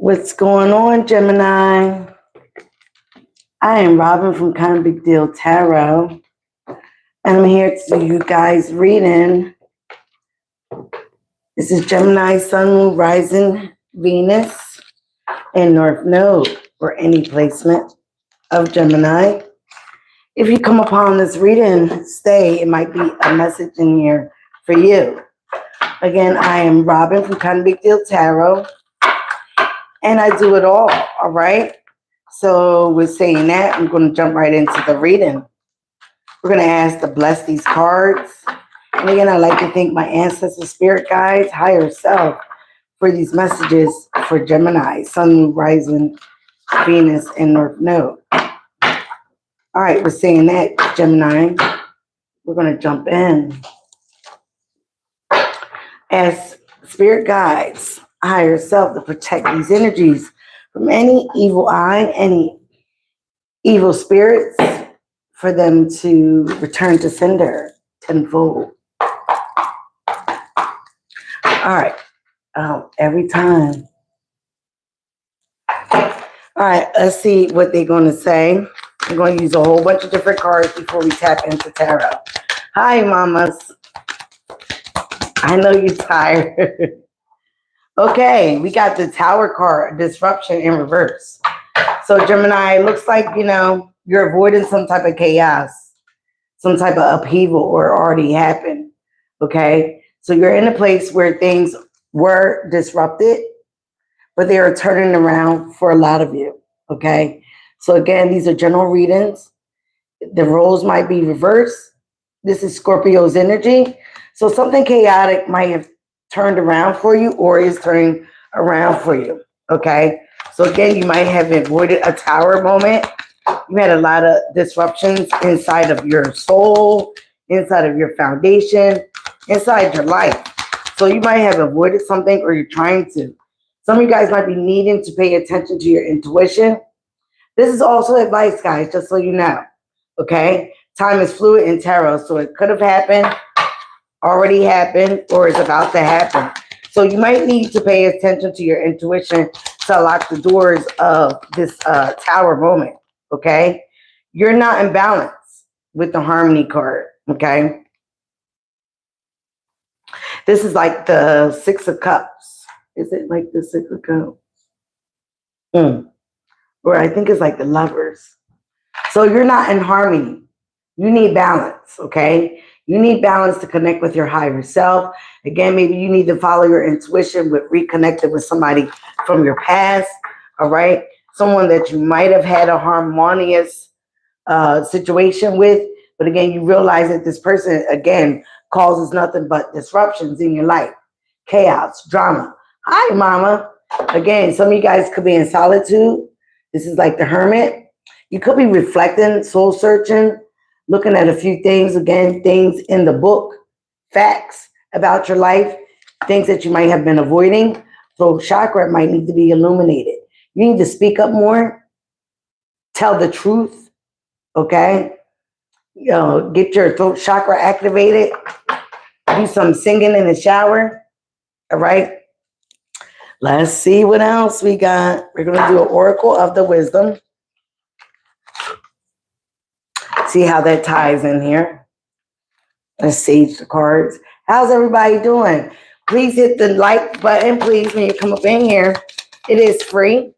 What's going on, Gemini? I am Robin from Kind of Big Deal Tarot, and I'm here to do you guys reading. This is Gemini, Sun, Moon, Rising, Venus, and North Node, or any placement of Gemini. If you come upon this reading, stay. It might be a message in here for you. Again, I am Robin from Kind of Big Deal Tarot, and I do it all right? So with saying that, I'm going to jump right into the reading. We're going to ask to bless these cards. And again, I'd like to thank my ancestors, spirit guides, higher self for these messages for Gemini, Sun, Moon, Rising, Venus, and North Node. All right, with saying that, Gemini, we're going to jump in. Ask spirit guides, higher self, to protect these energies from any evil eye, any evil spirits, for them to return to sender tenfold. All right. Every time. All right, let's see what they're going to say. I'm going to use a whole bunch of different cards before we tap into tarot. Hi, mamas. I know you're tired. Okay, we got the Tower card, disruption in reverse. So Gemini, it looks like, you're avoiding some type of chaos, some type of upheaval or already happened. Okay, so you're in a place where things were disrupted, but they are turning around for a lot of you. Okay, so again, these are general readings. The roles might be reversed. This is Scorpio's energy. So something chaotic might have turned around for you or is turning around for you. Okay, so again, you might have avoided a tower moment. You had a lot of disruptions inside of your soul, inside of your foundation, inside your life. So you might have avoided something, or you're trying to. Some of you guys might be needing to pay attention to your intuition. This is also advice, guys, just so you know. Okay, time is fluid in tarot, so it could have happened, already happened, or is about to happen. So you might need to pay attention to your intuition to unlock the doors of this tower moment. Okay, you're not in balance with the harmony card. Okay, this is like the Six of Cups. Is it like the Six of Cups? Or I think it's like the Lovers. So you're not in harmony. You need balance. Okay, you need balance to connect with your higher self. Again, maybe you need to follow your intuition with reconnecting with somebody from your past. All right, someone that you might have had a harmonious situation with, but again, you realize that this person, again, causes nothing but disruptions in your life, chaos, drama. Hi, mama. Again, some of you guys could be in solitude. This is like the Hermit. You could be reflecting, soul searching, looking at a few things, again, things in the book, facts about your life, things that you might have been avoiding. So chakra might need to be illuminated. You need to speak up more, tell the truth, okay? Get your throat chakra activated, do some singing in the shower, all right? Let's see what else we got. We're going to do an Oracle of the Wisdom. See how that ties in here. Let's sage the cards. How's everybody doing? Please hit the like button, please, when you come up in here. It is free.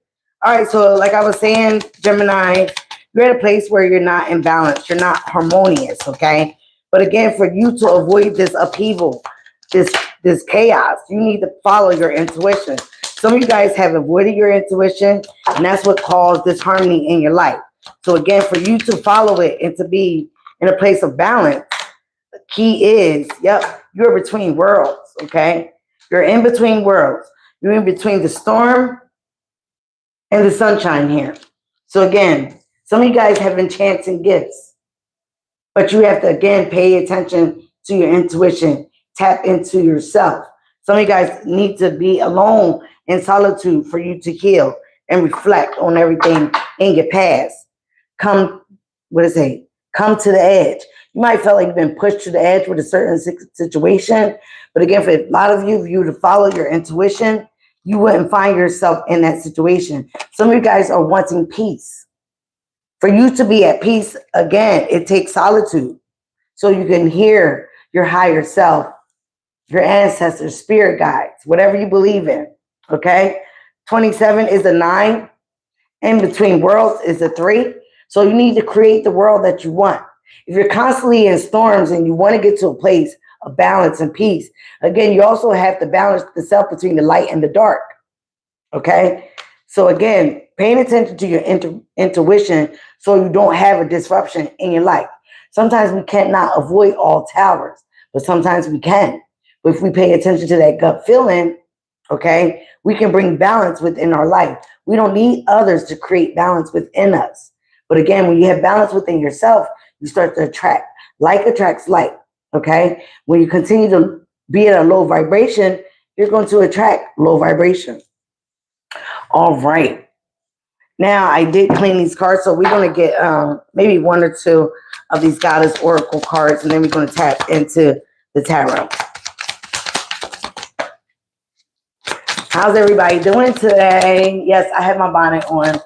All right, so like I was saying, Gemini, you're at a place where you're not in balance. You're not harmonious, okay? But again, for you to avoid this upheaval, this chaos, you need to follow your intuition. Some of you guys have avoided your intuition, and that's what caused disharmony in your life. So again, for you to follow it and to be in a place of balance, the key is, you're between worlds, okay? You're in between worlds. You're in between the storm and the sunshine here. So again, some of you guys have enchanting gifts, but you have to, again, pay attention to your intuition, tap into yourself. Some of you guys need to be alone in solitude for you to heal and reflect on everything in your past. Come to the edge. You might feel like you've been pushed to the edge with a certain situation, but again, for a lot of you to follow your intuition, you wouldn't find yourself in that situation. Some of you guys are wanting peace. For you to be at peace, again, it takes solitude. So you can hear your higher self, your ancestors, spirit guides, whatever you believe in. Okay? 27 is a 9. In between worlds is a 3. So you need to create the world that you want. If you're constantly in storms and you want to get to a place of balance and peace, again, you also have to balance the self between the light and the dark. Okay? So again, paying attention to your intuition so you don't have a disruption in your life. Sometimes we cannot avoid all towers, but sometimes we can. But if we pay attention to that gut feeling, okay, we can bring balance within our life. We don't need others to create balance within us. But again, when you have balance within yourself, you start to attract. Like attracts like, okay? When you continue to be at a low vibration, you're going to attract low vibration. All right. Now, I did clean these cards, so we're going to get maybe 1 or 2 of these Goddess Oracle cards, and then we're going to tap into the tarot. How's everybody doing today? Yes, I have my bonnet on.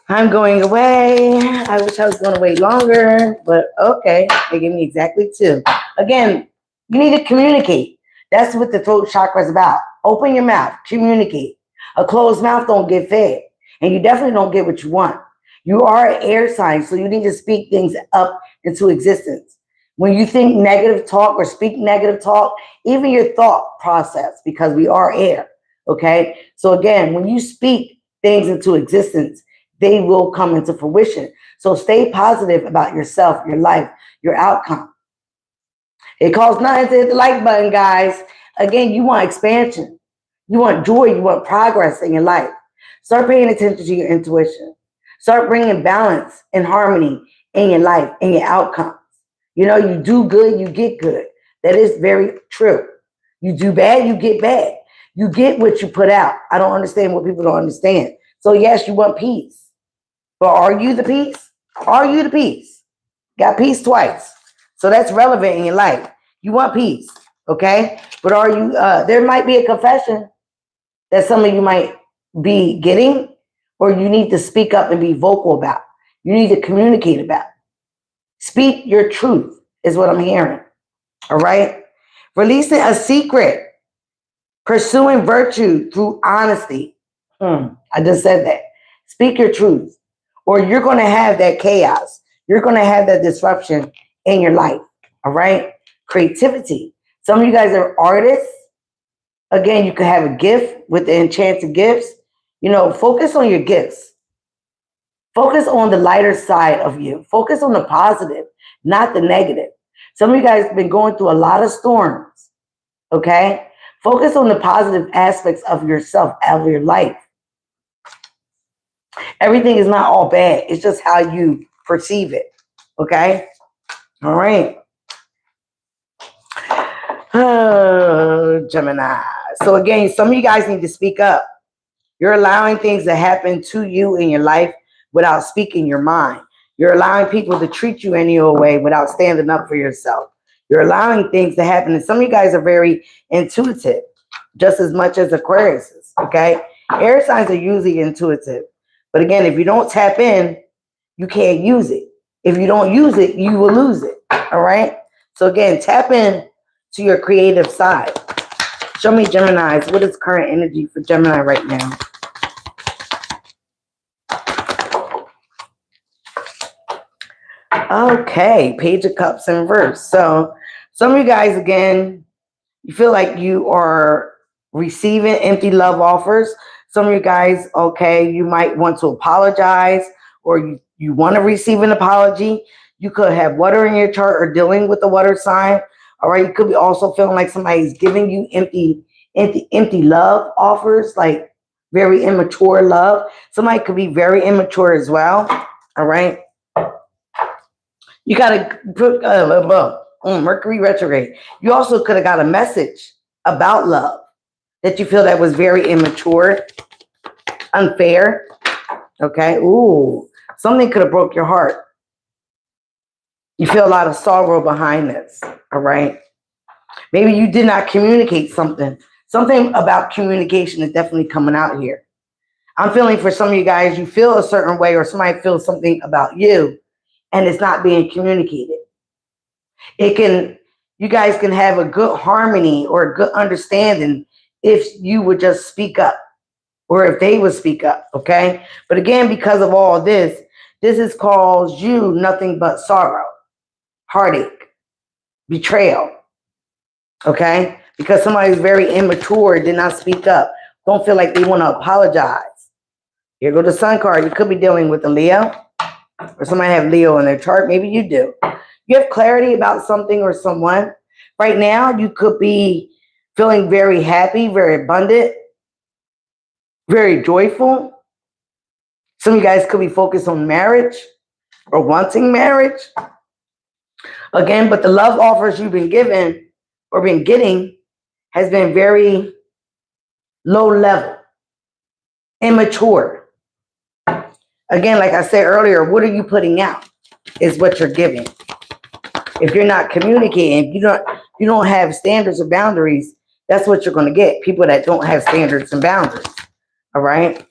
I'm going away. I wish I was going to wait longer, but okay. They gave me exactly 2. Again, you need to communicate. That's what the throat chakra is about. Open your mouth, communicate. A closed mouth don't get fed, and you definitely don't get what you want. You are an air sign, so you need to speak things up into existence. When you think negative talk or speak negative talk, even your thought process, because we are air, okay? So again, when you speak things into existence, they will come into fruition. So stay positive about yourself, your life, your outcome. It costs nothing to hit the like button, guys. Again, you want expansion. You want joy. You want progress in your life. Start paying attention to your intuition. Start bringing balance and harmony in your life, in your outcomes. You know, you do good, you get good. That is very true. You do bad, you get bad. You get what you put out. I don't understand what people don't understand. So yes, you want peace. But are you the peace? Are you the peace? Got peace twice. So that's relevant in your life. You want peace, okay? But are you, there might be a confession that some of you might be getting, or you need to speak up and be vocal about. You need to communicate about. Speak your truth is what I'm hearing, all right? Releasing a secret. Pursuing virtue through honesty. I just said that. Speak your truth, or you're going to have that chaos. You're going to have that disruption in your life, all right? Creativity. Some of you guys are artists. Again, you could have a gift with the enchanted gifts. You know, focus on your gifts. Focus on the lighter side of you. Focus on the positive, not the negative. Some of you guys have been going through a lot of storms, okay? Focus on the positive aspects of yourself, of your life. Everything is not all bad. It's just how you perceive it, okay? All right. Oh, Gemini. So again, some of you guys need to speak up. You're allowing things to happen to you in your life without speaking your mind. You're allowing people to treat you any old way without standing up for yourself. You're allowing things to happen. And some of you guys are very intuitive, just as much as Aquarius is, okay? Air signs are usually intuitive. But again, if you don't tap in, you can't use it. If you don't use it, you will lose it, all right? So again, tap in to your creative side. Show me, Geminis, what is current energy for Gemini right now? Okay, Page of Cups in reverse. So some of you guys, again, you feel like you are receiving empty love offers. Some of you guys, okay, you might want to apologize, or you want to receive an apology. You could have water in your chart or dealing with the water sign. All right, you could be also feeling like somebody's giving you empty love offers, like very immature love. Somebody could be very immature as well. All right. You got to put Mercury retrograde. You also could have got a message about love that you feel that was very immature, unfair. Okay. Ooh, something could have broke your heart. You feel a lot of sorrow behind this. All right. Maybe you did not communicate something. Something about communication is definitely coming out here. I'm feeling for some of you guys, you feel a certain way or somebody feels something about you and it's not being communicated. You guys can have a good harmony or a good understanding if you would just speak up or if they would speak up, okay? But again, because of all this has caused you nothing but sorrow, heartache, betrayal, okay? Because somebody's very immature, did not speak up, don't feel like they want to apologize. Here go the Sun card. You could be dealing with a Leo or somebody have Leo in their chart. Maybe you do. You have clarity about something or someone. Right now, you could be feeling very happy, very abundant, very joyful. Some of you guys could be focused on marriage or wanting marriage. Again, but the love offers you've been given or been getting has been very low level, immature. Again, like I said earlier, what are you putting out is what you're giving. If you're not communicating, you don't have standards or boundaries, that's what you're going to get. People that don't have standards and boundaries. All right?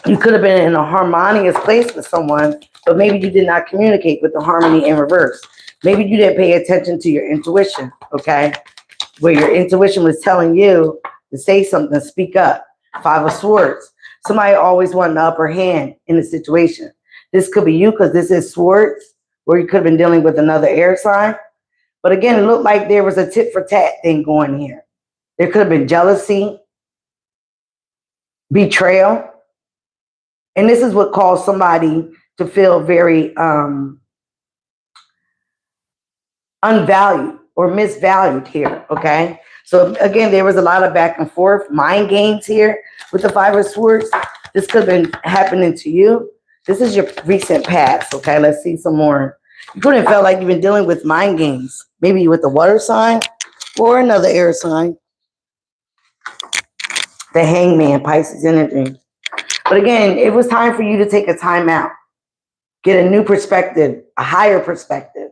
You could have been in a harmonious place with someone, but maybe you did not communicate with the harmony in reverse. Maybe you didn't pay attention to your intuition, okay? Where your intuition was telling you to say something, speak up. 5 of Swords. Somebody always wanted the upper hand in a situation. This could be you because this is Swords, where you could have been dealing with another air sign. But again, it looked like there was a tit for tat thing going here. There could have been jealousy, betrayal. And this is what caused somebody to feel very unvalued or misvalued here, okay? So again, there was a lot of back and forth, mind games here with the 5 of Swords. This could have been happening to you. This is your recent past, okay? Let's see some more. You could have felt like you've been dealing with mind games, maybe with the water sign or another air sign. The Hangman, Pisces energy. But again, it was time for you to take a time out, get a new perspective, a higher perspective,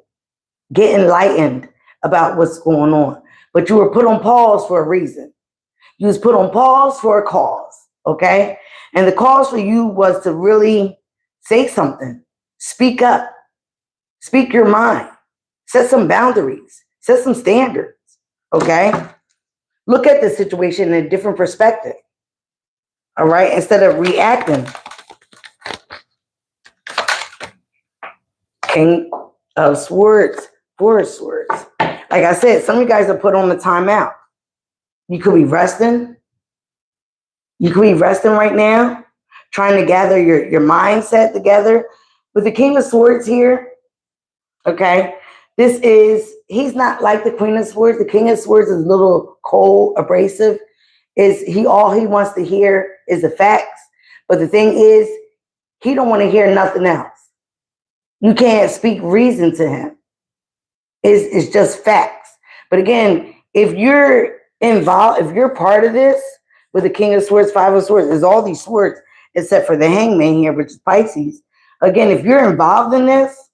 get enlightened about what's going on. But you were put on pause for a reason. You was put on pause for a cause, okay? And the cause for you was to really say something, speak up, speak your mind, set some boundaries, set some standards, okay? Look at the situation in a different perspective, all right? Instead of reacting. King of Swords, 4 of Swords. Like I said, some of you guys are put on the timeout. You could be resting. You could be resting right now, trying to gather your mindset together. With the King of Swords here, okay, he's not like the Queen of Swords. The King of Swords is a little cold, abrasive. All he wants to hear is the facts. But the thing is, he don't want to hear nothing else. You can't speak reason to him. It's just facts. But again, if you're involved, if you're part of this with the King of Swords, 5 of Swords, there's all these swords except for the Hangman here, which is Pisces. Again, if you're involved in this,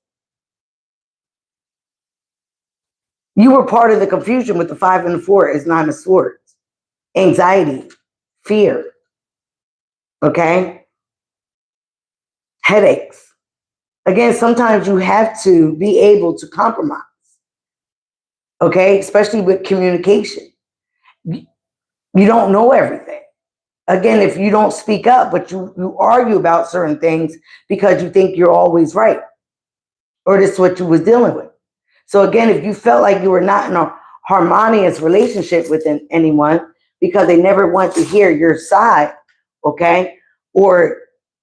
you were part of the confusion with the 5 and the 4 is 9 of Swords. Anxiety, fear, okay? Headaches. Again, sometimes you have to be able to compromise, okay? Especially with communication. You don't know everything. Again, if you don't speak up, but you argue about certain things because you think you're always right, or this is what you was dealing with. So again, if you felt like you were not in a harmonious relationship with anyone because they never want to hear your side, okay, or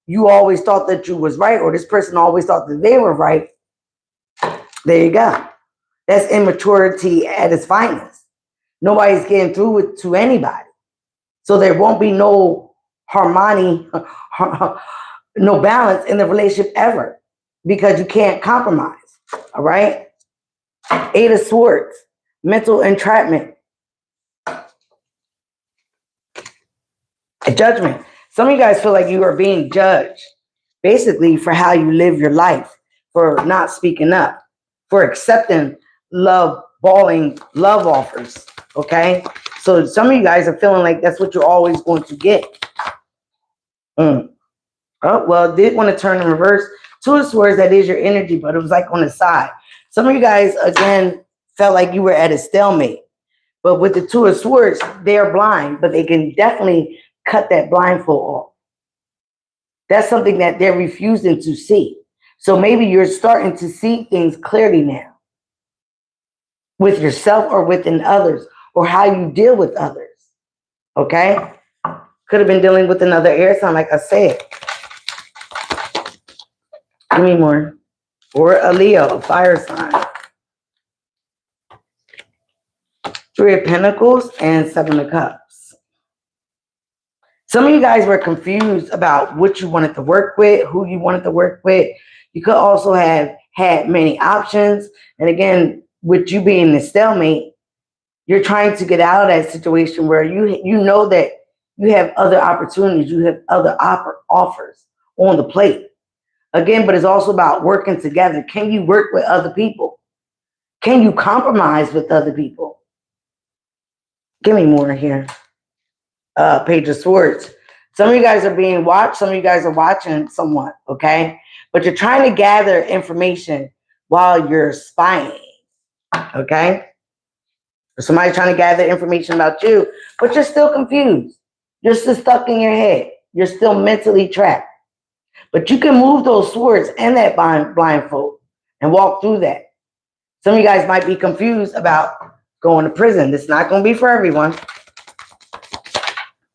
you always thought that you was right, or this person always thought that they were right, there you go. That's immaturity at its finest. Nobody's getting through to anybody. So there won't be no harmony, no balance in the relationship ever because you can't compromise, all right? 8 of Swords, mental entrapment. A judgment. Some of you guys feel like you are being judged basically for how you live your life, for not speaking up, for accepting love balling love offers, okay? So some of you guys are feeling like that's what you're always going to get. Oh, well, did want to turn in reverse. Two of Swords, that is your energy, but it was like on the side. Some of you guys, again, felt like you were at a stalemate. But with the Two of Swords, they're blind, but they can definitely cut that blindfold off. That's something that they're refusing to see. So maybe you're starting to see things clearly now with yourself or within others, or how you deal with others. Okay? Could have been dealing with another air sign, like I said. Give me more. Or a Leo, a fire sign. Three of Pentacles and Seven of Cups. Some of you guys were confused about what you wanted to work with, who you wanted to work with. You could also have had many options. And again, with you being the stalemate, you're trying to get out of that situation where you know that you have other opportunities, you have other offers on the plate. Again, but it's also about working together. Can you work with other people? Can you compromise with other people? Give me more here. Page of Swords. Some of you guys are being watched. Some of you guys are watching someone, okay? But you're trying to gather information while you're spying, okay? Or somebody trying to gather information about you, but you're still confused. You're still stuck in your head. You're still mentally trapped. But you can move those swords and that blindfold and walk through that. Some of you guys might be confused about going to prison. This is not going to be for everyone.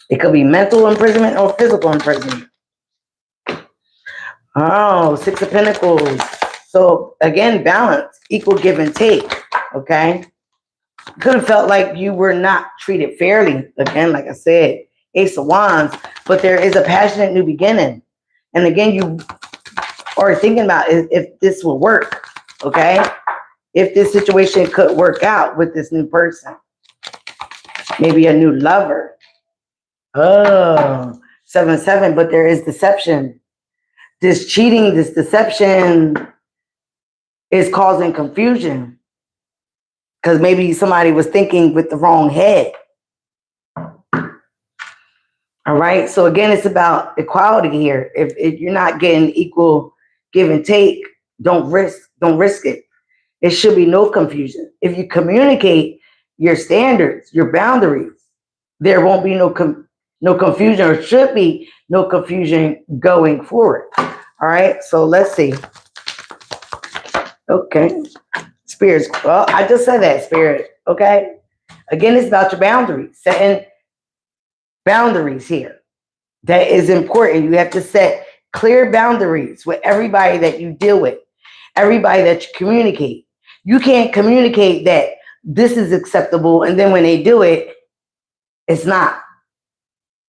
It could be mental imprisonment or physical imprisonment. Oh, Six of Pentacles. So again, balance, equal give and take, okay? Could have felt like you were not treated fairly. Again, like I said, Ace of Wands, but there is a passionate new beginning. And again, you are thinking about if this will work, okay? If this situation could work out with this new person. Maybe a new lover. Oh, 7-7, but there is deception. This cheating, this deception is causing confusion. Because maybe somebody was thinking with the wrong head. All right. So again, it's about equality here. If you're not getting equal give and take, don't risk it. It should be no confusion. If you communicate your standards, your boundaries, there won't be no confusion, or should be no confusion going forward. All right. So let's see. Okay. Spirits. Well, I just said that, Spirit. Okay. Again, it's about your boundaries. Setting boundaries here. That is important. You have to set clear boundaries with everybody that you deal with, everybody that you communicate. You can't communicate that this is acceptable, and then when they do it, it's not.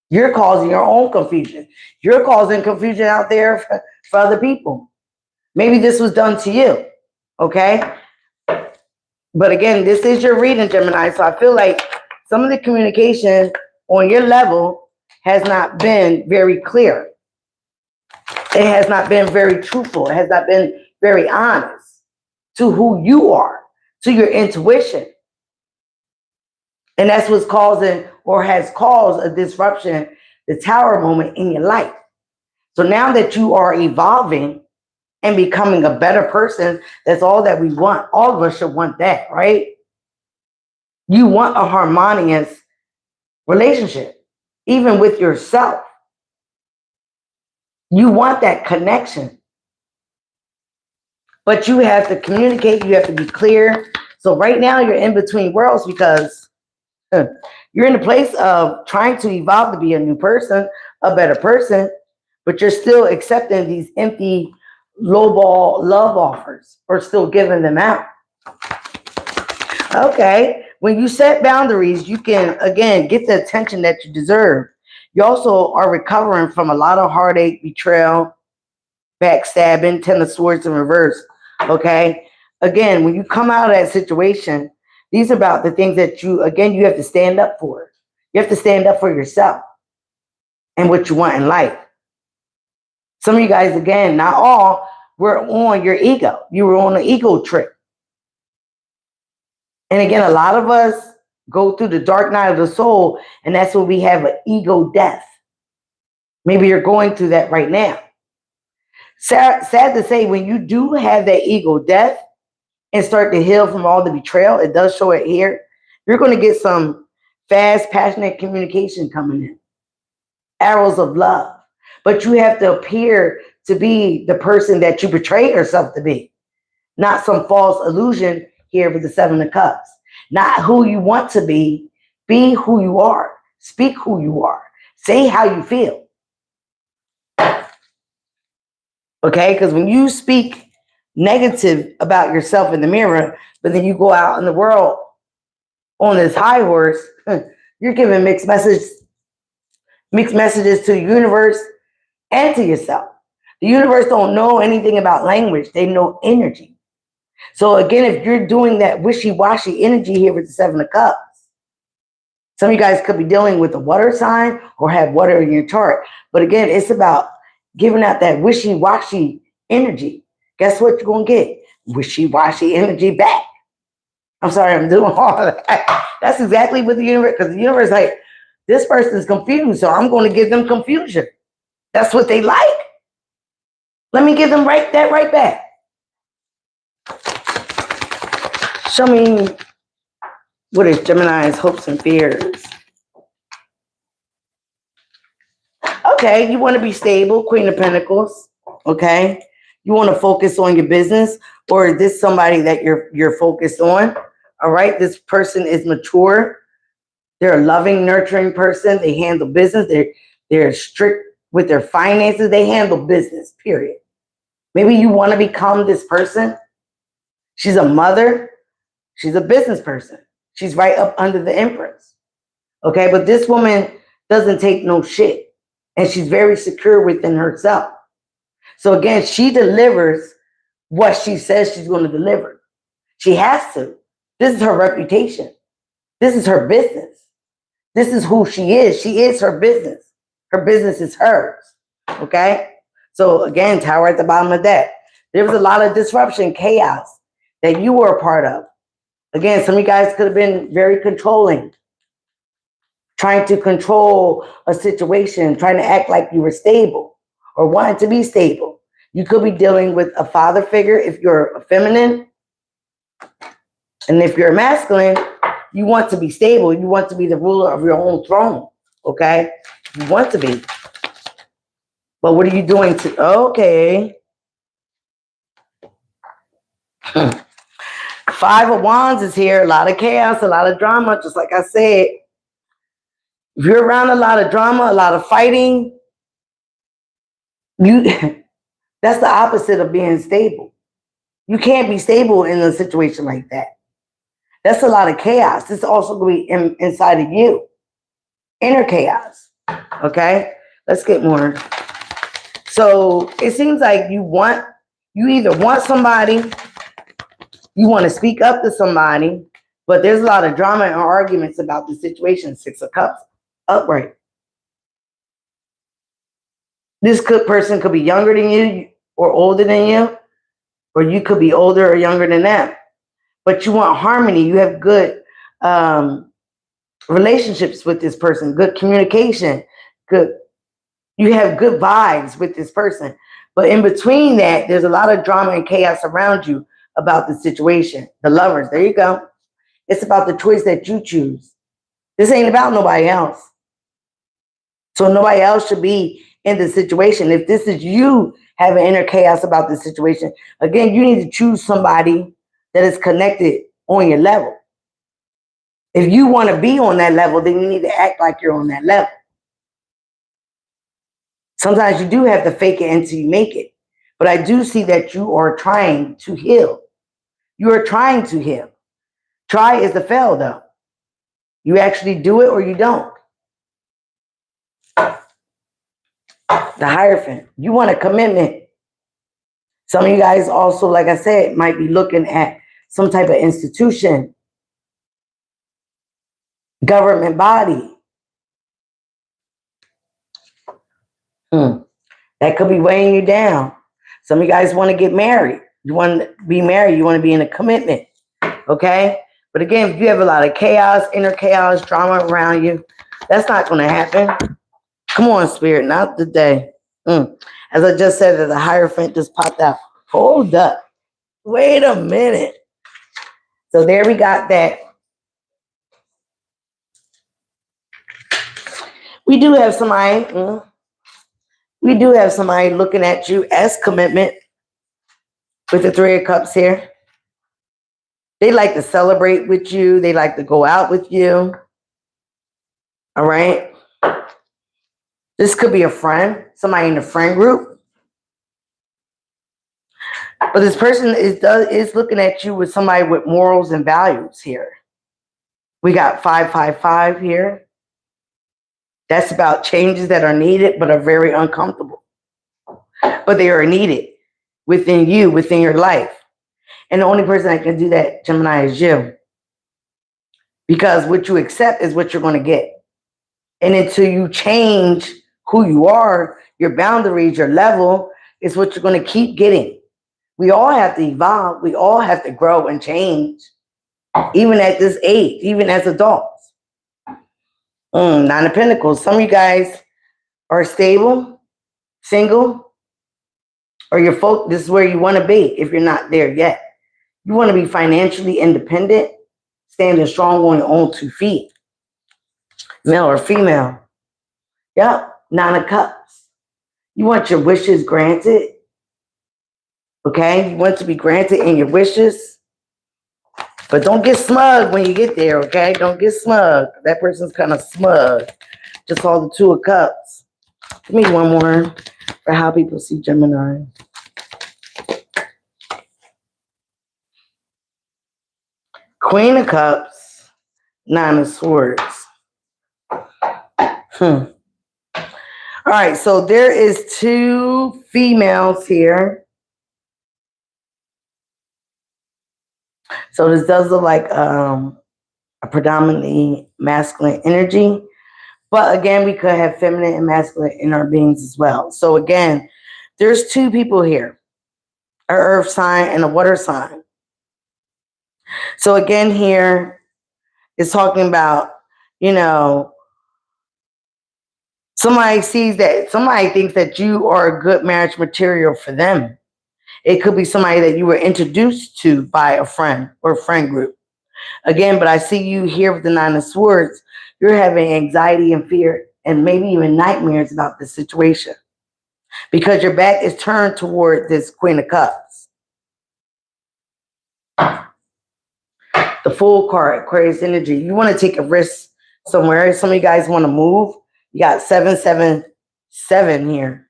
You're causing your own confusion. You're causing confusion out there for other people. Maybe this was done to you. Okay. But again, this is your reading, Gemini. So I feel like some of the communication on your level has not been very clear. It has not been very truthful. It has not been very honest to who you are, to your intuition. And that's what's causing or has caused a disruption, the Tower moment in your life. So now that you are evolving and becoming a better person, that's all that we want. All of us should want that, right? You want a harmonious relationship, even with yourself. You want that connection. But you have to communicate. You have to be clear. So right now you're in between worlds because you're in a place of trying to evolve to be a new person, a better person, but you're still accepting these empty, lowball love offers or still giving them out. Okay. When you set boundaries, you can, again, get the attention that you deserve. You also are recovering from a lot of heartache, betrayal, backstabbing, 10 of Swords in reverse. Okay. Again, when you come out of that situation, these are about the things that you have to stand up for. You have to stand up for yourself and what you want in life. Some of you guys, again, not all, were on your ego. You were on an ego trip. And again, a lot of us go through the dark night of the soul, and that's when we have an ego death. Maybe you're going through that right now. Sad to say, when you do have that ego death and start to heal from all the betrayal, it does show it here, you're going to get some fast, passionate communication coming in. Arrows of love. But you have to appear to be the person that you portray yourself to be, not some false illusion here with the Seven of Cups. Not who you want to be who you are. Speak who you are. Say how you feel. Okay, because when you speak negative about yourself in the mirror, but then you go out in the world on this high horse, you're giving mixed messages to the universe and to yourself. The universe don't know anything about language. They know energy. So again, if you're doing that wishy-washy energy here with the Seven of Cups, some of you guys could be dealing with a water sign or have water in your chart. But again, it's about giving out that wishy-washy energy. Guess what you're going to get? Wishy-washy energy back. I'm sorry, I'm doing all of that. That's exactly what the universe, because the universe is like, this person's confused, so I'm going to give them confusion. That's what they like. Let me give them that right back. Show me what is Gemini's hopes and fears. Okay, you want to be stable, Queen of Pentacles. Okay, you want to focus on your business, or is this somebody that you're focused on? All right, this person is mature. They're a loving, nurturing person. They handle business. They're strict with their finances. They handle business, period. Maybe you want to become this person. She's a mother. She's a business person. She's right up under the Empress. Okay, but this woman doesn't take no shit. And she's very secure within herself. So again, she delivers what she says she's going to deliver. She has to. This is her reputation. This is her business. This is who she is. She is her business. Her business is hers. Okay? So again, Tower at the bottom of that. There was a lot of disruption, chaos that you were a part of. Again, some of you guys could have been very controlling, trying to control a situation, trying to act like you were stable or wanted to be stable. You could be dealing with a father figure if you're a feminine. And if you're a masculine, you want to be stable. You want to be the ruler of your own throne. Okay? You want to be. But what are you doing to... Okay. Five of Wands is here. A lot of chaos, a lot of drama. Just like I said, if you're around a lot of drama, a lot of fighting, that's the opposite of being stable. You can't be stable in a situation like that. That's a lot of chaos. This is also going to be inside of you. Inner chaos. Okay? Let's get more. So it seems like you either want somebody, you want to speak up to somebody, but there's a lot of drama and arguments about the situation. Six of Cups, upright. This person could be younger than you or older than you, or you could be older or younger than them. But you want harmony. You have good relationships with this person, good communication, you have good vibes with this person. But in between that, there's a lot of drama and chaos around you about the situation. The Lovers, there you go. It's about the choice that you choose. This ain't about nobody else. So nobody else should be in the situation. If this is you having inner chaos about the situation, again, you need to choose somebody that is connected on your level. If you want to be on that level, then you need to act like you're on that level. Sometimes you do have to fake it until you make it. But I do see that you are trying to heal. You are trying to heal. Try is to fail, though. You actually do it or you don't. The Hierophant. You want a commitment. Some of you guys also, like I said, might be looking at some type of institution, government body. That could be weighing you down. Some of you guys want to get married. You want to be married. You want to be in a commitment. Okay? But again, if you have a lot of chaos, inner chaos, drama around you, that's not going to happen. Come on, Spirit, not today. As I just said, that the Hierophant just popped out. Hold up. Wait a minute. So there we got that. We do have somebody looking at you as commitment with the Three of Cups here. They like to celebrate with you. They like to go out with you. All right. This could be a friend, somebody in the friend group. But this person is looking at you with somebody with morals and values here. We got 555 here. That's about changes that are needed but are very uncomfortable. But they are needed within you, within your life. And the only person that can do that, Gemini, is you. Because what you accept is what you're going to get. And until you change who you are, your boundaries, your level, is what you're going to keep getting. We all have to evolve. We all have to grow and change, even at this age, even as adults. Nine of Pentacles. Some of you guys are stable, single, or this is where you want to be if you're not there yet. You want to be financially independent, standing strong on your own 2 feet, male or female. Yep, 9 of Cups. You want your wishes granted. Okay, you want to be granted in your wishes. But don't get smug when you get there, okay? Don't get smug. That person's kind of smug. Just saw the 2 of Cups. Give me one more for how people see Gemini. Queen of Cups, 9 of Swords. All right, so there is 2 females here. So this does look like a predominantly masculine energy. But again, we could have feminine and masculine in our beings as well. So again, there's 2 people here. An earth sign and a water sign. So again, here it's talking about, somebody thinks that you are a good marriage material for them. It could be somebody that you were introduced to by a friend or a friend group. Again, but I see you here with the 9 of Swords. You're having anxiety and fear and maybe even nightmares about this situation because your back is turned toward this Queen of Cups. The Fool card, Aquarius energy. You want to take a risk somewhere. Some of you guys want to move. You got 777 here.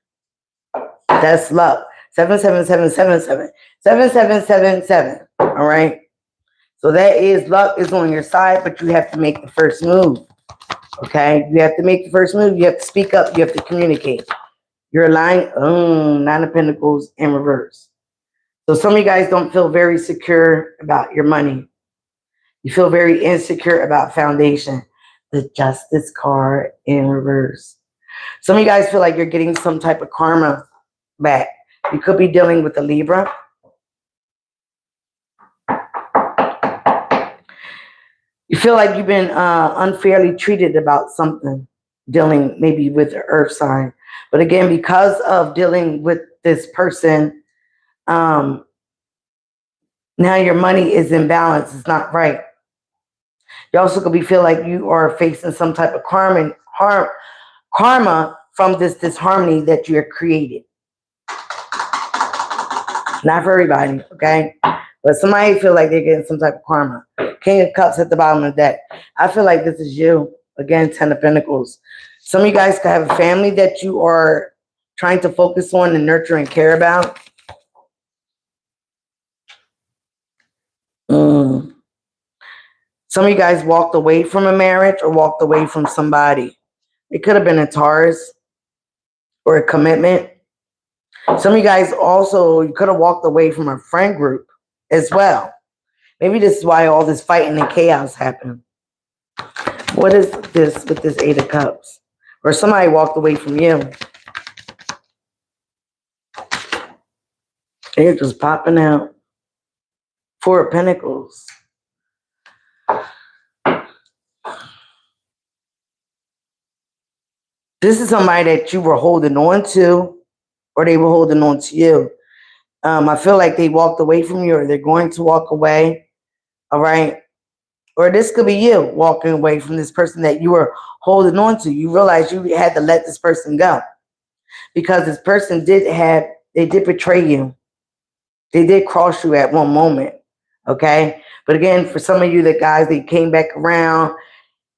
That's luck. 77777. 7777. All right. So that is luck is on your side, but you have to make the first move. Okay. You have to make the first move. You have to speak up. You have to communicate. You're lying. 9 of Pentacles in reverse. So some of you guys don't feel very secure about your money. You feel very insecure about foundation. The Justice card in reverse. Some of you guys feel like you're getting some type of karma back. You could be dealing with a Libra. You feel like you've been unfairly treated about something, dealing maybe with the earth sign. But again, because of dealing with this person, now your money is in balance. It's not right. You also could feel like you are facing some type of karma from this disharmony that you have created. Not for everybody, okay? But somebody feel like they're getting some type of karma. King of Cups at the bottom of the deck. I feel like this is you. Again, 10 of Pentacles. Some of you guys could have a family that you are trying to focus on and nurture and care about. Some of you guys walked away from a marriage or walked away from somebody. It could have been a Taurus or a commitment. Some of you guys also, you could have walked away from a friend group as well. Maybe this is why all this fighting and chaos happened. What is this with this 8 of Cups? Or somebody walked away from you. They're just popping out. 4 of Pentacles. This is somebody that you were holding on to, or they were holding on to you. I feel like they walked away from you, or they're going to walk away. All right. Or this could be you walking away from this person that you were holding on to. You realize you had to let this person go because this person they did betray you. They did cross you at one moment. Okay. But again, for some of you, the guys, they came back around,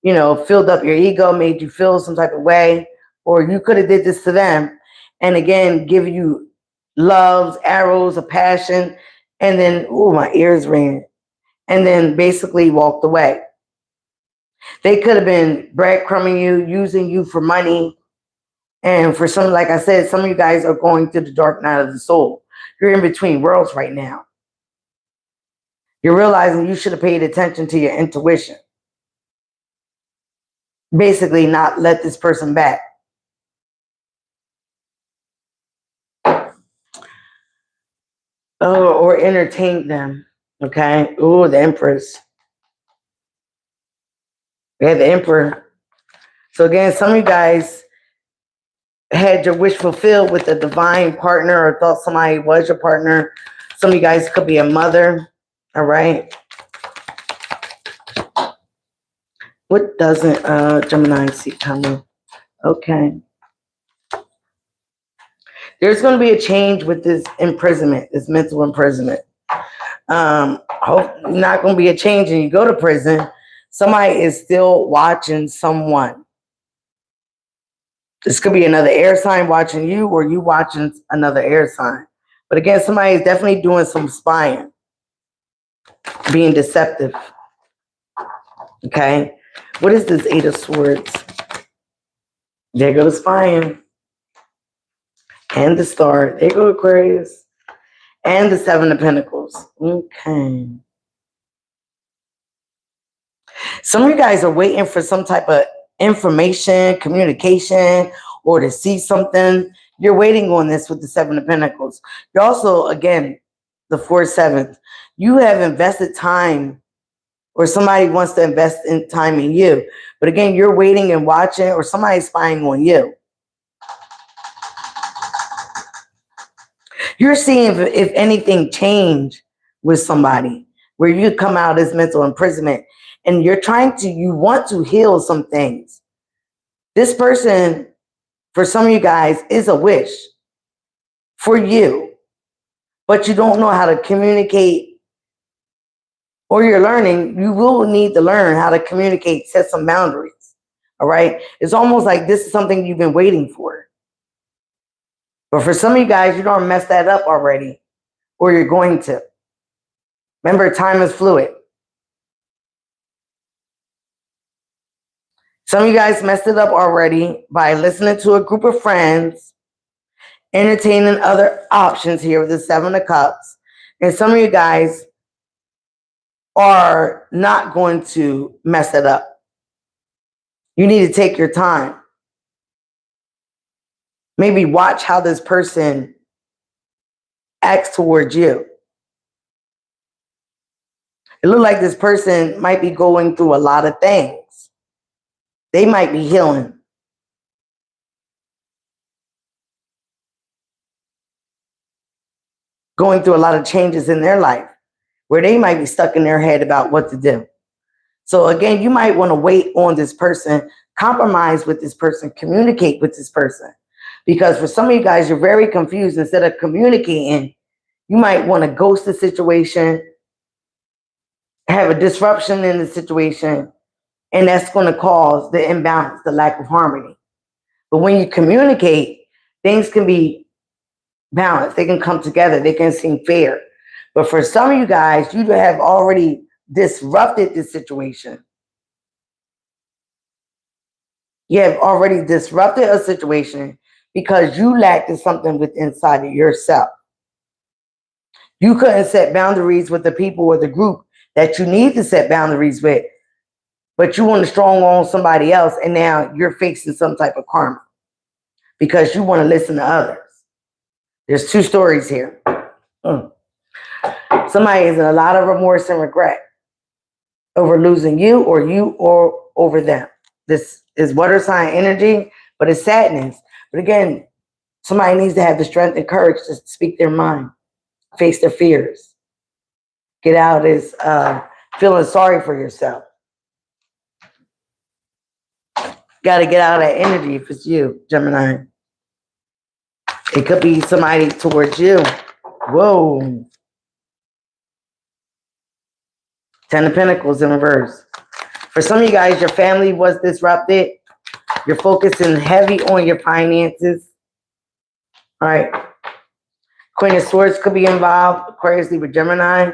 filled up your ego, made you feel some type of way, or you could have did this to them. And again, give you loves, arrows of passion. And then, oh, my ears ringing. And then basically walked away. They could have been breadcrumbing you, using you for money. And for some, like I said, some of you guys are going through the dark night of the soul. You're in between worlds right now. You're realizing you should have paid attention to your intuition. Basically, not let this person back. Oh, or entertain them. Okay. Oh, the Empress. We had the Emperor. So again, some of you guys had your wish fulfilled with a divine partner, or thought somebody was your partner. Some of you guys could be a mother. All right. What doesn't Gemini see coming? Okay. There's going to be a change with this imprisonment, this mental imprisonment. Hope not going to be a change and you go to prison. Somebody is still watching someone. This could be another air sign watching you, or you watching another air sign. But again, somebody is definitely doing some spying, being deceptive. Okay. What is this Eight of Swords? There go the spying. And the Star. There go Aquarius. And the Seven of Pentacles. Okay. Some of you guys are waiting for some type of information, communication, or to see something. You're waiting on this with the Seven of Pentacles. You're also, again, the 4/7. You have invested time, or somebody wants to invest in time in you. But again, you're waiting and watching, or somebody's spying on you. You're seeing if anything changed with somebody, where you come out as mental imprisonment, and you want to heal some things. This person, for some of you guys, is a wish for you, but you don't know how to communicate, or you're learning. You will need to learn how to communicate, set some boundaries. All right. It's almost like this is something you've been waiting for. But for some of you guys, you don't mess that up already, or you're going to. Remember, time is fluid. Some of you guys messed it up already by listening to a group of friends, entertaining other options here with the Seven of Cups. And some of you guys are not going to mess it up. You need to take your time. Maybe watch how this person acts towards you. It looks like this person might be going through a lot of things. They might be healing. Going through a lot of changes in their life, where they might be stuck in their head about what to do. So again, you might want to wait on this person, compromise with this person, communicate with this person. Because for some of you guys, you're very confused. Instead of communicating, you might want to ghost the situation, have a disruption in the situation, and that's going to cause the imbalance, the lack of harmony. But when you communicate, things can be balanced. They can come together. They can seem fair. But for some of you guys, you have already disrupted this situation. You have already disrupted a situation because you lacked something within inside of yourself. You couldn't set boundaries with the people or the group that you need to set boundaries with, but you want to strong on somebody else, and now you're facing some type of karma because you want to listen to others. There's two stories here. Somebody is in a lot of remorse and regret over losing you or over them. This is water sign energy, but it's sadness. But again, somebody needs to have the strength and courage to speak their mind, face their fears, get out of this feeling sorry for yourself. Got to get out of that energy if it's you, Gemini. It could be somebody towards you. Whoa. 10 of Pentacles in reverse. For some of you guys, your family was disrupted. You're focusing heavy on your finances. All right. Queen of Swords could be involved. Aquarius, Libra, Gemini.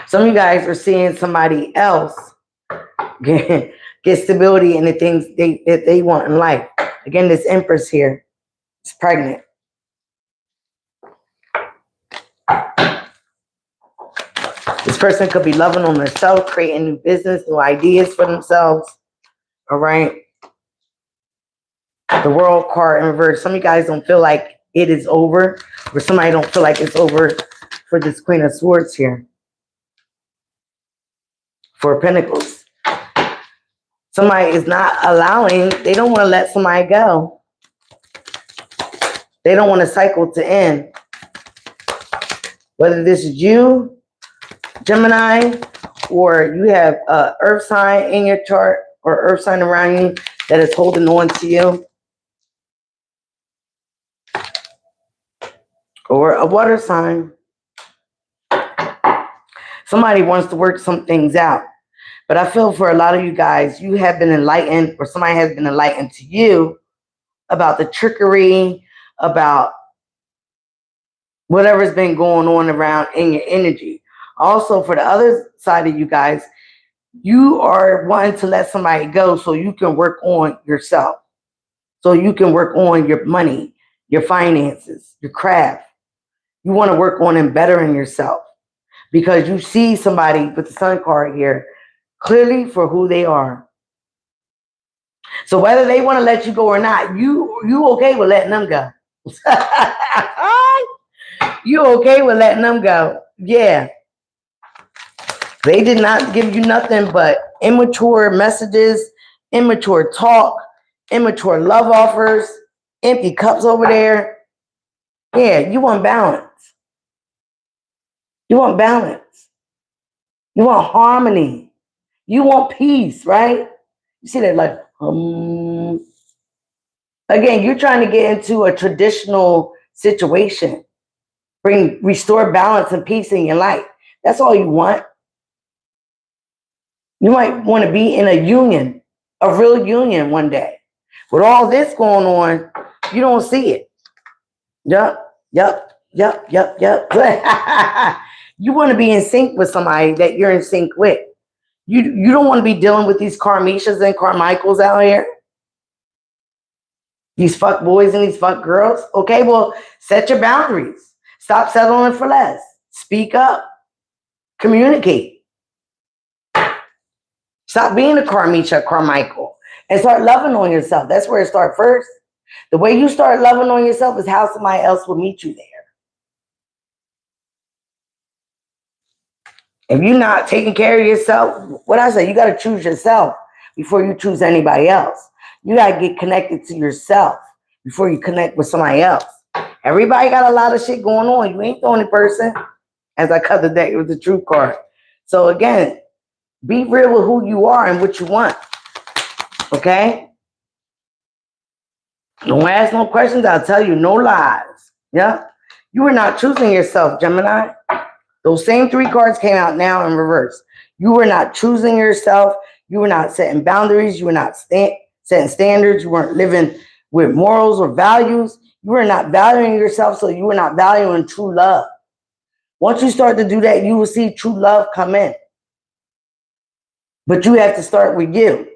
Some of you guys are seeing somebody else get stability in the things that they want in life. Again, this Empress here is pregnant. This person could be loving on themselves, creating new business, new ideas for themselves. All right. The World card in reverse. Some of you guys don't feel like it is over, or somebody don't feel like it's over for this Queen of Swords here. Four of Pentacles. Somebody is not allowing, they don't want to let somebody go. They don't want a cycle to end. Whether this is you, Gemini, or you have an earth sign in your chart or earth sign around you that is holding on to you, or a water sign. Somebody wants to work some things out. But I feel for a lot of you guys, you have been enlightened, or somebody has been enlightened to you about the trickery, about whatever's been going on around in your energy. Also, for the other side of you guys, you are wanting to let somebody go so you can work on yourself. So you can work on your money, your finances, your craft. You want to work on and bettering yourself because you see somebody with the Sun card here clearly for who they are. So whether they want to let you go or not, you okay with letting them go. You okay with letting them go. Yeah. They did not give you nothing but immature messages, immature talk, immature love offers, empty cups over there. Yeah, you want balance. You want balance. You want harmony. You want peace, right? You see that like, Again, you're trying to get into a traditional situation. Restore balance and peace in your life. That's all you want. You might want to be in a union, a real union one day. With all this going on, you don't see it. Yup. You want to be in sync with somebody that you're in sync with. You don't want to be dealing with these Carmishas and Carmichaels out here. These fuck boys and these fuck girls. Okay, well, set your boundaries. Stop settling for less. Speak up. Communicate. Stop being a Carmisha, Carmichael, and start loving on yourself. That's where it starts first. The way you start loving on yourself is how somebody else will meet you there. If you're not taking care of yourself, what I say, you got to choose yourself before you choose anybody else. You got to get connected to yourself before you connect with somebody else. Everybody got a lot of shit going on. You ain't the only person. As I cut the deck with the truth card. So again, be real with who you are and what you want. Okay? Don't ask no questions. I'll tell you no lies. Yeah? You are not choosing yourself, Gemini. Those same three cards came out now in reverse. You were not choosing yourself. You were not setting boundaries. You were not setting standards. You weren't living with morals or values. You were not valuing yourself, so you were not valuing true love. Once you start to do that, you will see true love come in. But you have to start with you.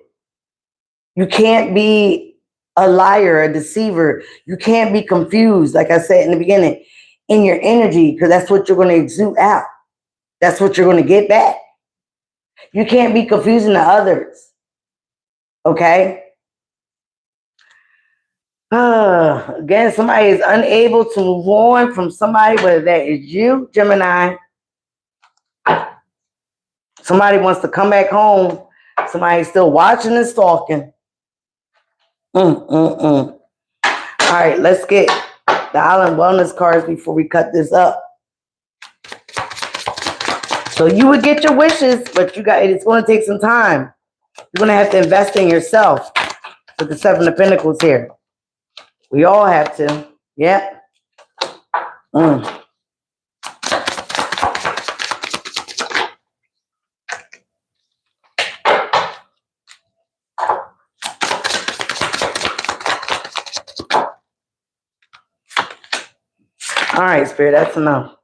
You can't be a liar, a deceiver. You can't be confused, like I said in the beginning, in your energy, because that's what you're going to exude out. That's what you're going to get back. You can't be confusing to others. Okay? Again, somebody is unable to move on from somebody, whether that is you, Gemini. Somebody wants to come back home. Somebody's still watching and stalking. All right, let's get the Island Wellness cards before we cut this up. So you would get your wishes, but it's going to take some time. You're going to have to invest in yourself with the Seven of Pentacles here. We all have to. Yeah. All right, Spirit, that's enough.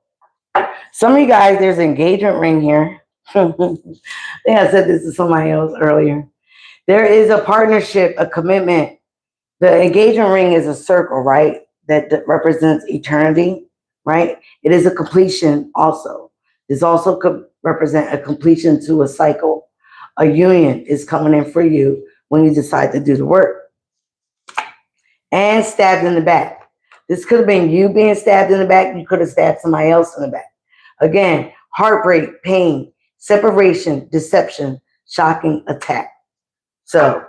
Some of you guys, there's an engagement ring here. I think I said this to somebody else earlier. There is a partnership, a commitment. The engagement ring is a circle, right? That represents eternity, right? It is a completion also. This also could represent a completion to a cycle. A union is coming in for you when you decide to do the work. And stabbed in the back. This could have been you being stabbed in the back. You could have stabbed somebody else in the back. Again, heartbreak, pain, separation, deception, shocking attack. So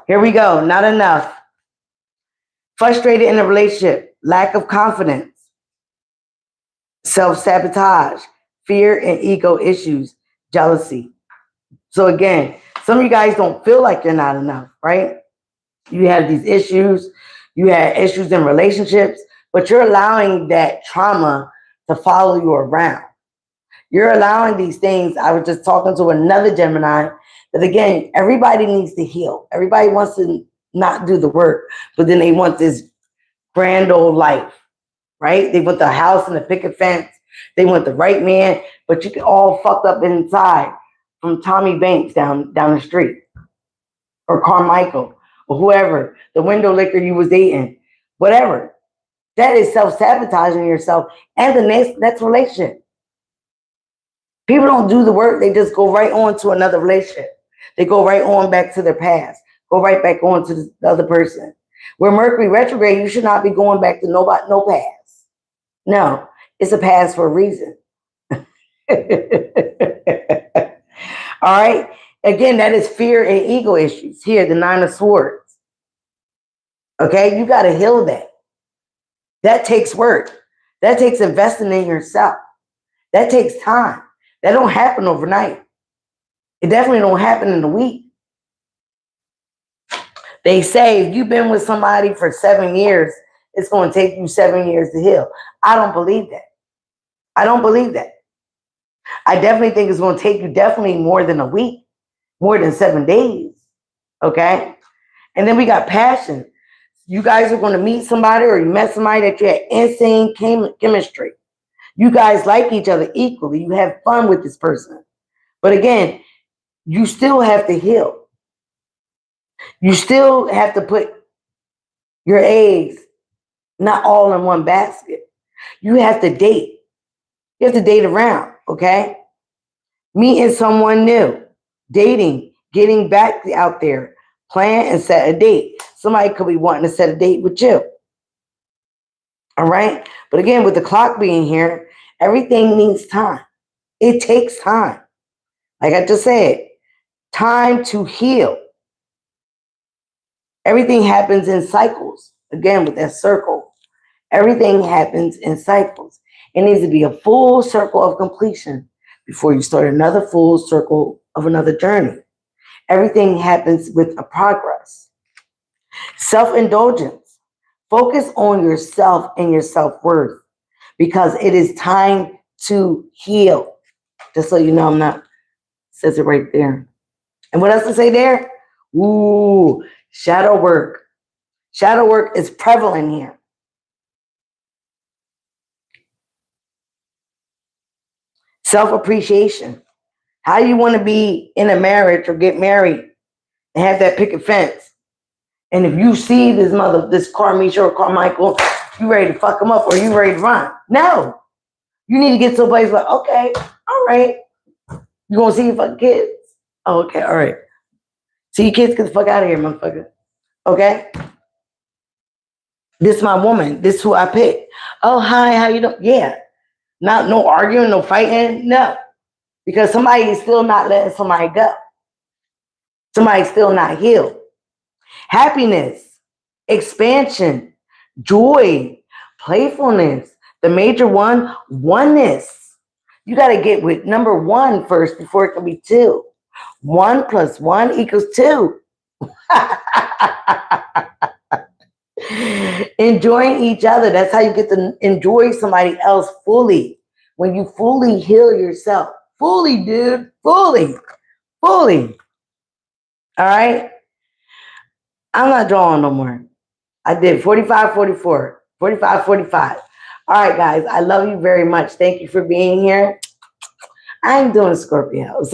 here we go. Not enough. Frustrated in a relationship, lack of confidence, self-sabotage, fear and ego issues, jealousy. So again, some of you guys don't feel like you're not enough, right? You have these issues. You had issues in relationships, but you're allowing that trauma to follow you around. You're allowing these things. I was just talking to another Gemini that, again, everybody needs to heal. Everybody wants to not do the work, but then they want this grand old life, right? They want the house and the picket fence. They want the right man, but you get all fucked up inside from Tommy Banks down the street, or Carmichael, or whoever, the window licker you was dating, whatever. That is self-sabotaging yourself and the next relationship. People don't do the work. They just go right on to another relationship. They go right on back to their past. Go right back on to the other person. Where Mercury retrograde, you should not be going back to no past. No, it's a past for a reason. All right. Again, that is fear and ego issues. Here, the Nine of Swords. Okay, you got to heal that. That takes work. That takes investing in yourself. That takes time. That don't happen overnight. It definitely don't happen in a week. They say if you've been with somebody for 7 years, it's going to take you 7 years to heal. I don't believe that. I don't believe that. I definitely think it's going to take you definitely more than a week, more than 7 days. Okay? And then we got passion. You guys are going to meet somebody, or you met somebody that you had insane chemistry. You guys like each other equally. You have fun with this person. But again, you still have to heal. You still have to put your eggs not all in one basket. You have to date. You have to date around, okay? Meeting someone new, dating, getting back out there, plan and set a date. Somebody could be wanting to set a date with you. All right? But again, with the clock being here, everything needs time. It takes time. Like I just said, time to heal. Everything happens in cycles. Again, with that circle. Everything happens in cycles. It needs to be a full circle of completion before you start another full circle of another journey. Everything happens with a progress. Self-indulgence. Focus on yourself and your self-worth, because it is time to heal. Just so you know, I'm not, says it right there. And what else to say there? Ooh, shadow work. Shadow work is prevalent here. Self-appreciation. How you want to be in a marriage or get married and have that picket fence. And if you see this Carmisha or Carmichael, you ready to fuck them up, or you ready to run? No. You need to get to a place like, okay, all right. You gonna see your fucking kids? Oh, okay, all right. See your kids, get the fuck out of here, motherfucker. Okay? This is my woman. This is who I picked. Oh, hi, how you doing? Yeah. No arguing, no fighting, no. Because somebody is still not letting somebody go. Somebody's still not healed. Happiness, expansion, joy, playfulness. The major one, oneness. You got to get with number 1 first before it can be 2. 1 + 1 = 2. Enjoying each other. That's how you get to enjoy somebody else fully. When you fully heal yourself. Fully, dude. Fully. Fully. All right? I'm not drawing no more. I did 45, 44. 45, 45. All right, guys. I love you very much. Thank you for being here. I ain't doing Scorpios.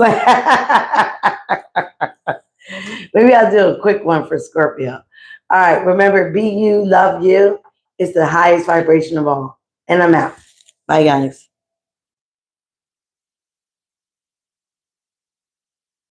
Maybe I'll do a quick one for Scorpio. All right. Remember, be you, love you. It's the highest vibration of all. And I'm out. Bye, guys.